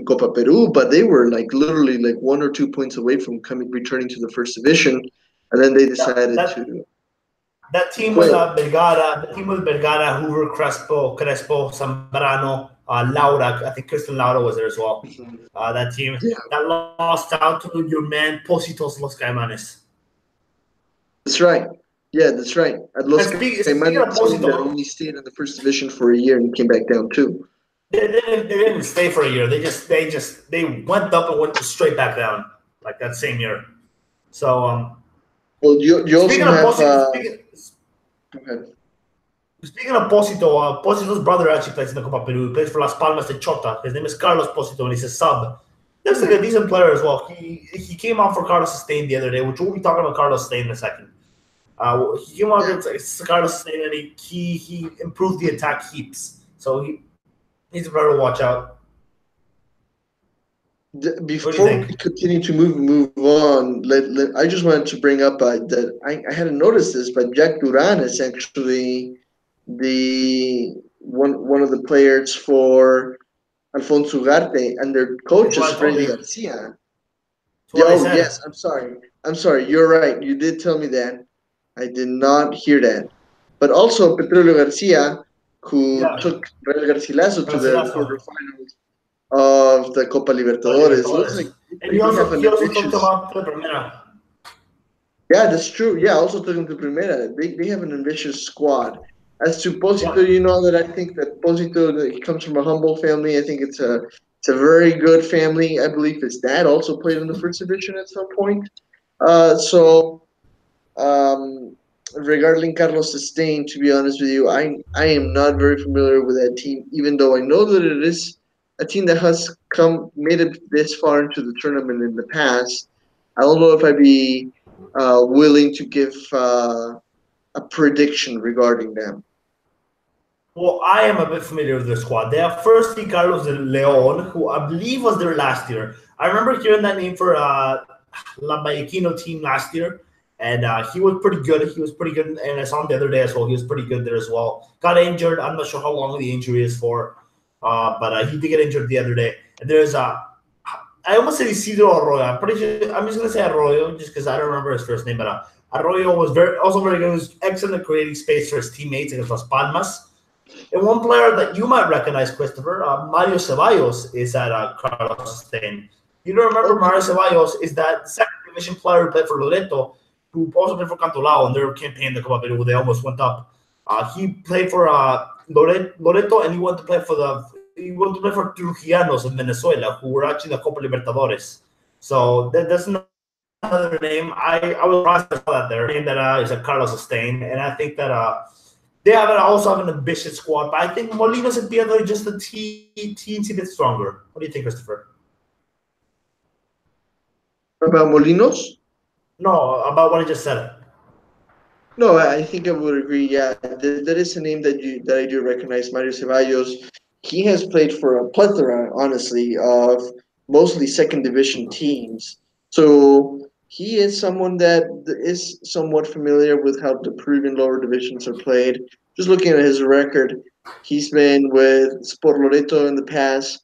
Copa Peru, but they were literally 1 or 2 points away from returning to the first division, and then they decided to. That team was Vergara. The team was Vergara, Hoover, Crespo, Zambrano, Laura. I think Kristen Laura was there as well. That team that lost out to your man Positos Los Caimanes. That's right. Yeah, that's right. At Los Caimanes, that only stayed in the first division for a year and came back down too. They didn't stay for a year. They went up and went straight back down like that same year. So well, you also have. Go ahead. Speaking of Posito, Posito's brother actually plays in the Copa Peru. He plays for Las Palmas de Chota. His name is Carlos Posito, and he's a sub. Looks like a decent player as well. He came out for Carlos Sustain the other day, which we'll be talking about Carlos Sustain in a second. He came out against Carlos Sustain, and he improved the attack heaps. So he's a player to watch out. Before we continue to move on, I just wanted to bring up that I hadn't noticed this, but Jack Duran is actually the one of the players for Alfonso Ugarte, and their coach is Freddy Garcia. Yes, I'm sorry. You're right. You did tell me that. I did not hear that. But also Petrolio Garcia, who took Real Garcilaso to the quarterfinals of the Copa Libertadores. Looks like he also took them up to the Primera. Yeah, that's true. Yeah, also took him to Primera. They have an ambitious squad. As to Posito, you know that I think that Posito, he comes from a humble family. I think it's a very good family. I believe his dad also played in the first division at some point. Regarding Carlos Sustain, to be honest with you, I am not very familiar with that team, even though I know that it is a team that has made it this far into the tournament in the past. I don't know if I'd be willing to give a prediction regarding them. Well, I am a bit familiar with the squad. They have firstly Carlos de Leon, who I believe was there last year. I remember hearing that name for Lambayequino team last year, and he was pretty good. And I saw him the other day as well. He was pretty good there as well. Got injured. I'm not sure how long the injury is for, but he did get injured the other day. And there's I almost said Isidro Arroyo. I'm pretty sure. I'm just gonna say Arroyo just because I don't remember his first name. But Arroyo was also very good. He was excellent at creating space for his teammates against Las Palmas. And one player that you might recognize, Christopher, Mario Ceballos, is at Carlos Stein. You don't remember Okay. Mario Ceballos is that second division player who played for Loreto, who also played for Cantolao in their campaign in the Copa Peru. They almost went up. He played for Loreto, and he went to play for Trujillanos in Venezuela, who were actually in the Copa Libertadores. So that's another name. I was surprised I saw that there. Name that is a Carlos Stein, and I think that they also have an ambitious squad. But I think Molinos and Piedra are just a teensy bit stronger. What do you think, Christopher? About Molinos? No, about what I just said. No, I think I would agree. Yeah, that is a name that I do recognize, Mario Ceballos. He has played for a plethora, honestly, of mostly second division teams. So he is someone that is somewhat familiar with how the Peruvian lower divisions are played. Just looking at his record, he's been with Sport Loreto in the past.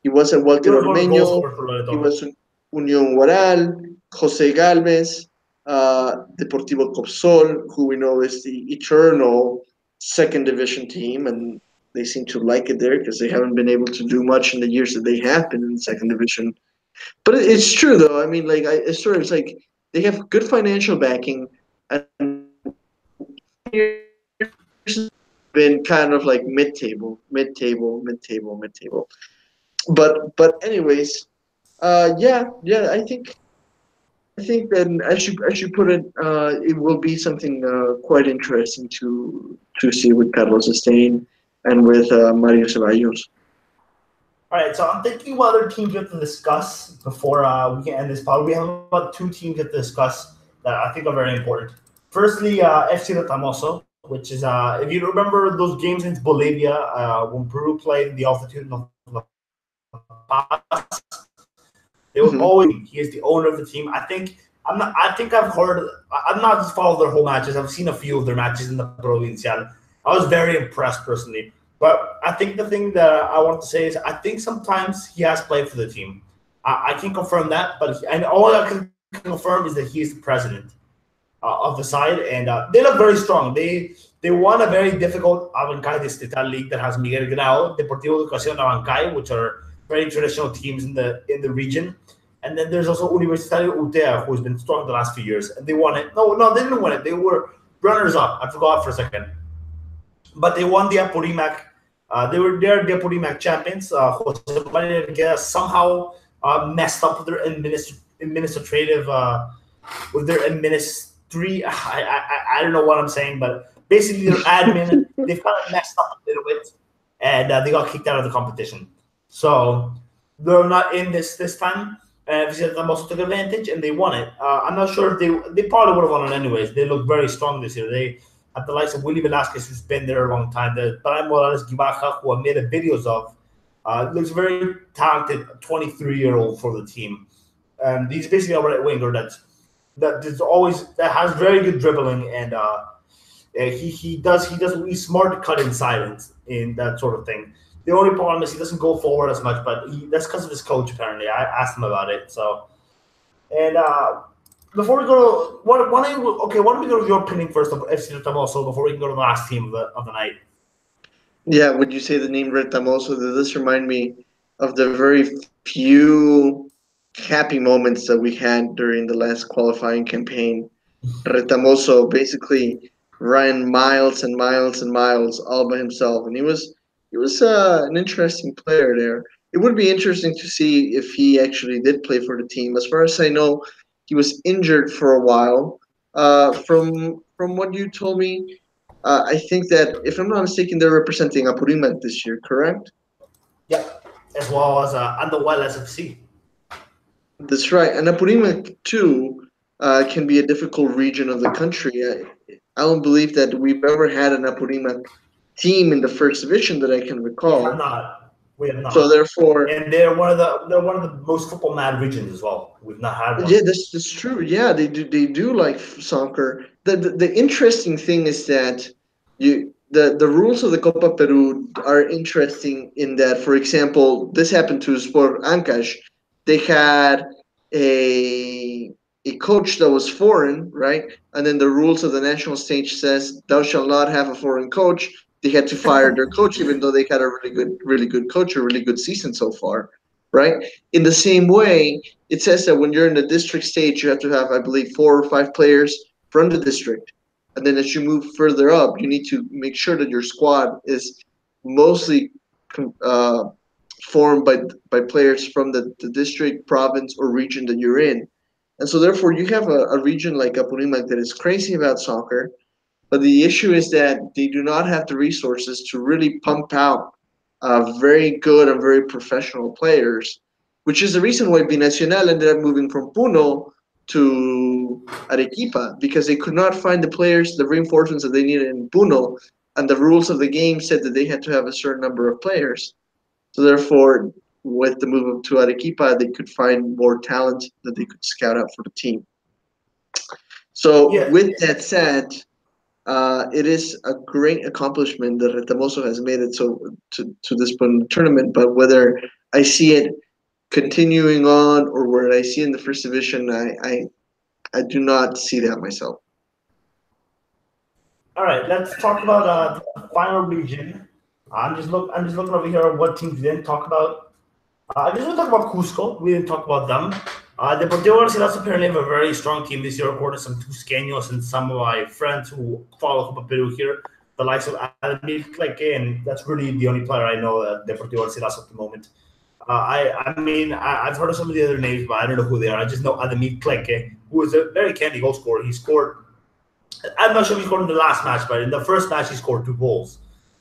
He was at He Walter was one of the goal Ormeño. scorers for He Loreto. was in Unión Guaral, Jose Galvez, Deportivo Copsol, who we know is the eternal second division team, and they seem to like it there because they haven't been able to do much in the years that they have been in the second division. But it's true, though. I mean, like, it's like they have good financial backing, and been kind of like mid-table, mid-table, mid-table, mid-table. But anyways, yeah. I think then, as you put it, it will be something quite interesting to see with Carlos Stein and with Mario Ceballos. All right, so I'm thinking what other teams we have to discuss before we can end this pod. We have about two teams we have to discuss that I think are very important. Firstly, FC Retamoso, which is, if you remember those games in Bolivia when Peru played the altitude of La Paz, they would Hmm. always. He is the owner of the team. I think I'm not. I think I've heard. I've not just followed their whole matches. I've seen a few of their matches in the Provincial. I was very impressed personally. But I think the thing that I want to say is I think sometimes he has played for the team. I can't confirm that, but and all I can confirm is that he is the president of the side, and they look very strong. They won a very difficult Abancay Distrital League that has Miguel Grau, Deportivo Educación Abancay, which are very traditional teams in the region. And then there's also Universitario Utea, who's been strong the last few years, and they won it. No, they didn't win it. They were runners up. I forgot for a second, but they won the Apurimac. They're the Apurimac champions. Jose Maria somehow messed up with their administrative with their administry. I don't know what I'm saying, but basically their admin they've kind of messed up a little bit, and they got kicked out of the competition. So they're not in this time. Vicente also took advantage and they won it. I'm not sure if they probably would have won it anyways. They look very strong this year. They have the likes of Willie Velasquez, who's been there a long time. The Brian Morales Gibaja, who I made videos of, looks very talented, 23-year-old for the team. And he's basically a right winger that has very good dribbling and he's smart to cut inside in that sort of thing. The only problem is he doesn't go forward as much, but that's because of his coach apparently. I asked him about it. So and before we go to why don't we go to your opinion first of FC Tamoso before we can go to the last team of the night? Yeah, would you say the name Retamoso? Does this remind me of the very few happy moments that we had during the last qualifying campaign? Retamoso basically ran miles and miles and miles all by himself, and he was an interesting player there. It would be interesting to see if he actually did play for the team. As far as I know, he was injured for a while. From what you told me, I think that if I'm not mistaken, they're representing Apurímac this year, correct? Yep, as well as Underwell SFC. That's right. And Apurímac too can be a difficult region of the country. I don't believe that we've ever had an Apurímac team in the first division that I can We have recall. not. We have So not. therefore, And they're one of the most football mad regions as well. We've not had yeah, one. that's true. Yeah, they do like soccer. The interesting thing is that the rules of the Copa Peru are interesting in that, for example, this happened to Sport Ancash. they had a a coach that was foreign, right? And then the rules of the national stage says thou shalt not have a foreign coach. They had to fire their coach, even though they had a really good coach, a really good season so far, right? In the same way, it says that when you're in the district stage, you have to have, I believe, 4 or 5 players from the district, and then as you move further up, you need to make sure that your squad is mostly uh, formed by players from the district, province, or region that you're in. And so, therefore, you have a region like Apurímac that is crazy about soccer, but the issue is that they do not have the resources to really pump out very good and very professional players, which is the reason why Binacional ended up moving from Puno to Arequipa because they could not find the players, the reinforcements that they needed in Puno, and the rules of the game said that they had to have a certain number of players. So therefore, with the move to Arequipa, they could find more talent that they could scout out for the team. So Yeah, with that said, it is a great accomplishment that Retamoso has made it so to this point in the tournament. But whether I see it continuing on or where I see in the first division, I do not see that myself. all right, let's talk about the final region. I'm just looking over here at what teams we didn't talk about. I just want to talk about Cusco. We didn't talk about them. Deportivo Garcilaso apparently have a very strong team this year, according to some Tusqueños and some of my friends who follow Copa Peru here, the likes of Ademir Kleke, and that's really the only player I know at Deportivo Garcilaso at the moment. I mean, I've heard of some of the other names, but I don't know who they are. I just know Ademir Kleke, who is a very candy goal scorer. He scored, I'm not sure if he scored in the last match, but in the first match he scored 2 goals.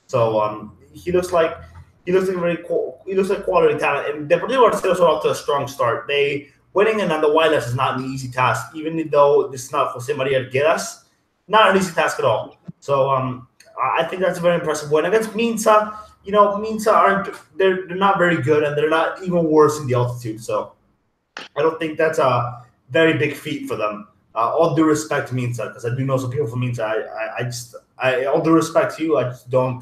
So he looks like he looks like quality talent. And Deportivo Barcelos are off to a strong start. They winning in the Wireless is not an easy task, even though this is not Jose Maria Gueras. Not an easy task at all. So I think that's a very impressive win against Minsa. You know, Minsa aren't they're not very good, and they're not even worse in the altitude. So I don't think that's a very big feat for them. All due respect to Minsa, because I do know some people from Minsa. All due respect to you, I just don't.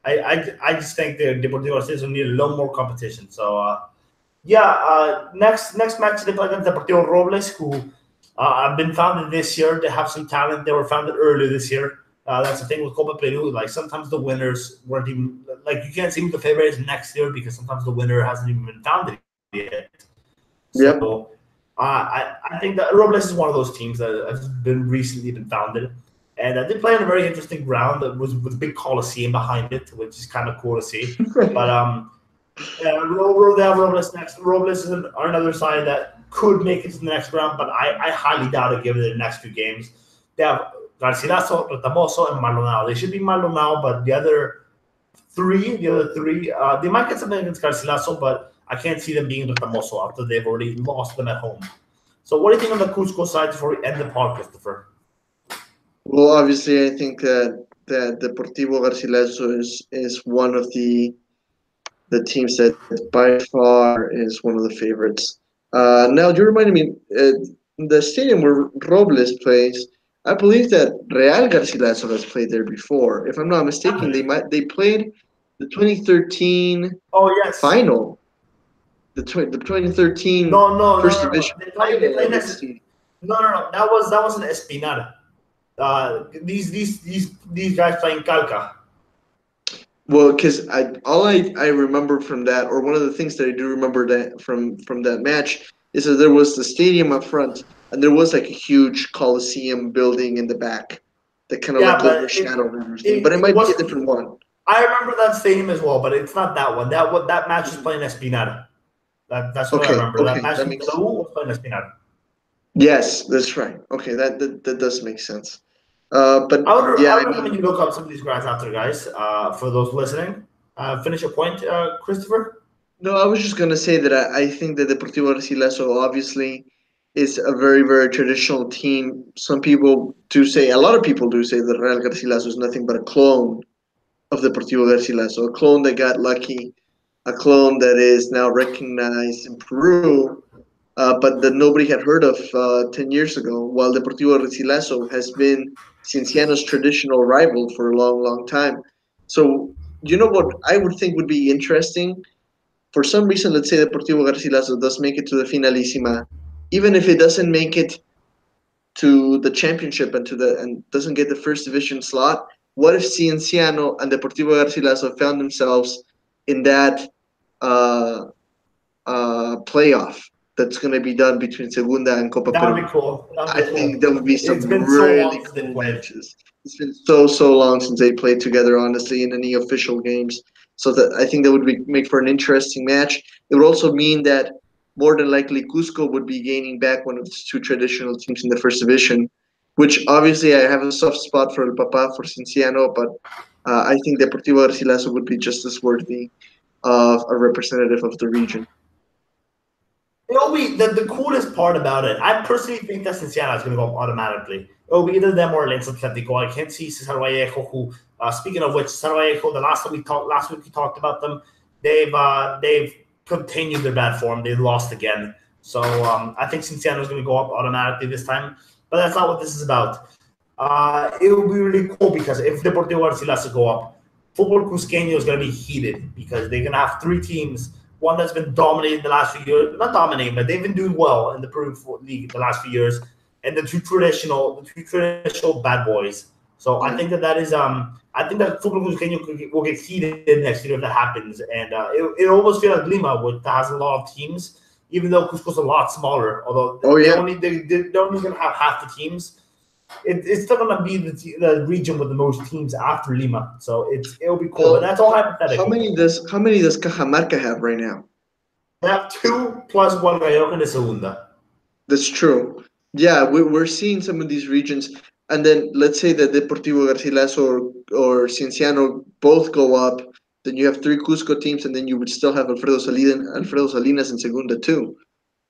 I just think the Deportivo Garcilaso need a lot more competition. So next match they play against Deportivo Robles, who have been founded this year. They have some talent. They were founded earlier this year. That's the thing with Copa Peru. Like sometimes the winners weren't even like you can't see who the favorite is next year because sometimes the winner hasn't even been founded yet. Yep. So I think that Robles is one of those teams that has been recently been founded, and they play on a very interesting ground that was with a big coliseum behind it, which is kind of cool to see. But they have Robles next. Robles is another side that could make it to the next round, but I highly doubt it given the next 2 games. They have Garcilaso, Retamoso, and Maldonado. They should be Maldonado, but the other three, they might get something against Garcilaso, but I can't see them being Retamoso after they've already lost them at home. So what do you think on the Cusco side before we end the pod, Christopher? Well, obviously, I think that Deportivo Garcilaso is one of the teams that by far is one of the favorites. Now, you reminded me, the stadium where Robles plays. I believe that Real Garcilaso has played there before. If I'm not mistaken, they played the 2013 Yes. final, the 2013 first No. division They final play at that next. stadium. No. That was an Espinal. These guys playing Calca. Well, because I remember from that, or one of the things that I do remember that from that match is that there was the stadium up front, and there was like a huge Coliseum building in the back that kind of Yeah, like but overshadowed everything. But it it might be a wasn't. different one. I remember that stadium as well, but it's not that one. That match was playing Espinal. That's what I remember. That Okay, match that in makes Peru was playing Espinal. yes, that's right. Okay, that does make sense. But yeah, I I would recommend mean, you look up some of these guys after, guys. For those listening, finish your point, Christopher. no, I was just gonna say that I think that Deportivo Garcilaso obviously is a very very traditional team. Some people do say, a lot of people do say that Real Garcilaso is nothing but a clone of Deportivo Garcilaso, a clone that got lucky, a clone that is now recognized in Peru, but that nobody had heard of 10 years ago. While Deportivo Garcilaso has been Cienciano's traditional rival for a long long time. So you know what I would think would be interesting for some reason, let's say Deportivo Garcilaso does make it to the Finalissima, even if it doesn't make it to the championship and doesn't get the first division slot, what if Cienciano and Deportivo Garcilaso found themselves in that uh, playoff that's going to be done between Segunda and Copa That would Peru? be cool. That would I be think cool. there would be some It's been so long really since they cool played. matches. It's been so long since they played together, honestly, in any official games. So that I think that would make for an interesting match. It would also mean that more than likely Cusco would be gaining back one of its two traditional teams in the first division, which obviously I have a soft spot for El Papa, for Cinciano, but I think Deportivo Garcilaso would be just as worthy of a representative of the region. It'll be the coolest part about it. I personally think that Cinciano is going to go up automatically. It'll be either them or Alianza Atlético. I can't see Cesar Vallejo. Who, speaking of which, Cesar Vallejo. The last week we talked about them. They've continued their bad form. They lost again. So I think Cinciano is going to go up automatically this time. But that's not what this is about. It will be really cool because if Deportivo Garcilaso go up, football Cusqueño is going to be heated because they're going to have three teams. One that's been dominating the last few years, not dominating, but they've been doing well in the Peruvian league the last few years, and the two traditional bad boys. So I think that is I think that football Cusqueño will get heated next year if that happens, and it almost feels like Lima, which has a lot of teams, even though Cusco's a lot smaller. Although they're only going to have half the teams. It's still going to be the region with the most teams after Lima, so it'll be cool. But that's all hypothetical. How many does Cajamarca have right now? They have 2 plus Guadalajara in the Segunda. That's true. Yeah, we're seeing some of these regions, and then let's say that Deportivo Garcilaso or Cienciano both go up. Then you have 3 Cusco teams, and then you would still have Alfredo Salinas in Segunda too.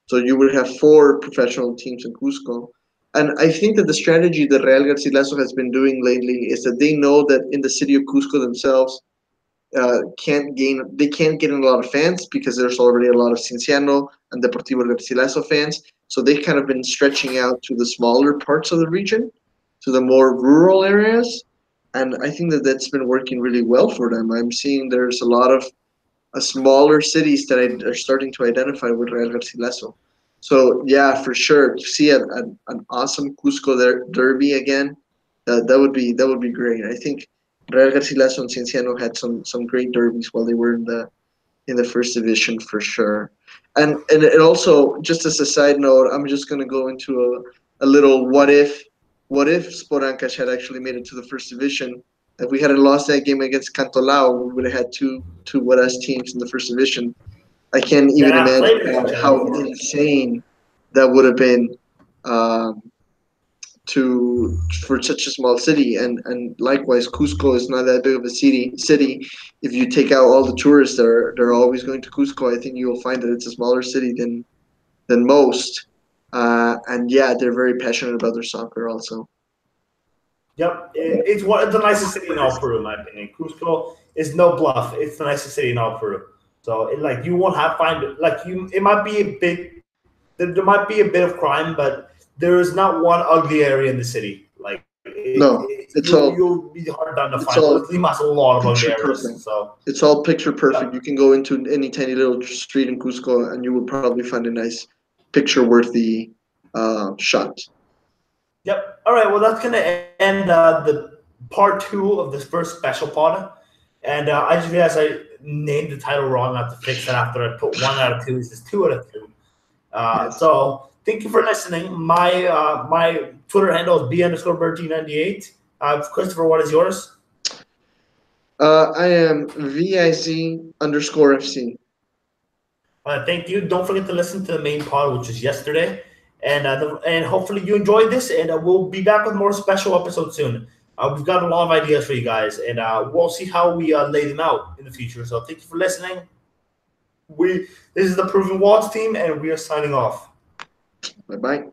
So you would have 4 professional teams in Cusco. And I think that the strategy that Real Garcilaso has been doing lately is that they know that in the city of Cusco themselves, they can't get in a lot of fans because there's already a lot of Cienciano and Deportivo Garcilaso fans. So they've kind of been stretching out to the smaller parts of the region, to the more rural areas, and I think that that's been working really well for them. I'm seeing there's a lot of smaller cities that are starting to identify with Real Garcilaso. So yeah, for sure, to see an awesome Cusco derby again, that would be great. I think Real Garcilaso and Cienciano had some great derbies while they were in the first division for sure. And it also, just as a side note, I'm just gonna go into a little what if Sport Ancash had actually made it to the first division. If we hadn't lost that game against Cantolao, we would have had two West teams in the first division. I can't even imagine how insane that would have been for such a small city. And likewise, Cusco is not that big of a city. If you take out all the tourists that are always going to Cusco, I think you will find that it's a smaller city than most. And yeah, they're very passionate about their soccer also. Yep, it's the nicest city in all Peru, in my opinion. Cusco is no bluff. It's the nicest city in all Peru. So you won't it might be a big. There might be a bit of crime, but there is not one ugly area in the city. You'll be hard done to find. Lima has a lot of ugly areas. So it's all picture perfect. You can go into any tiny little street in Cusco, and you will probably find a nice picture-worthy shot. Yep. All right. Well, that's going to end the part 2 of this first special pod. And I just realized I named the title wrong. I have to fix that after I put 1 out of 2. This is 2 out of 2. Yes. So thank you for listening. My Twitter handle is B_Bertie98. Christopher, what is yours? I am VIZ_FC. Thank you. Don't forget to listen to the main pod, which was yesterday. And hopefully you enjoyed this, and we'll be back with more special episodes soon. We've got a lot of ideas for you guys, and we'll see how we lay them out in the future. So thank you for listening. This is the Peruvian Waltz team, and we are signing off. Bye-bye.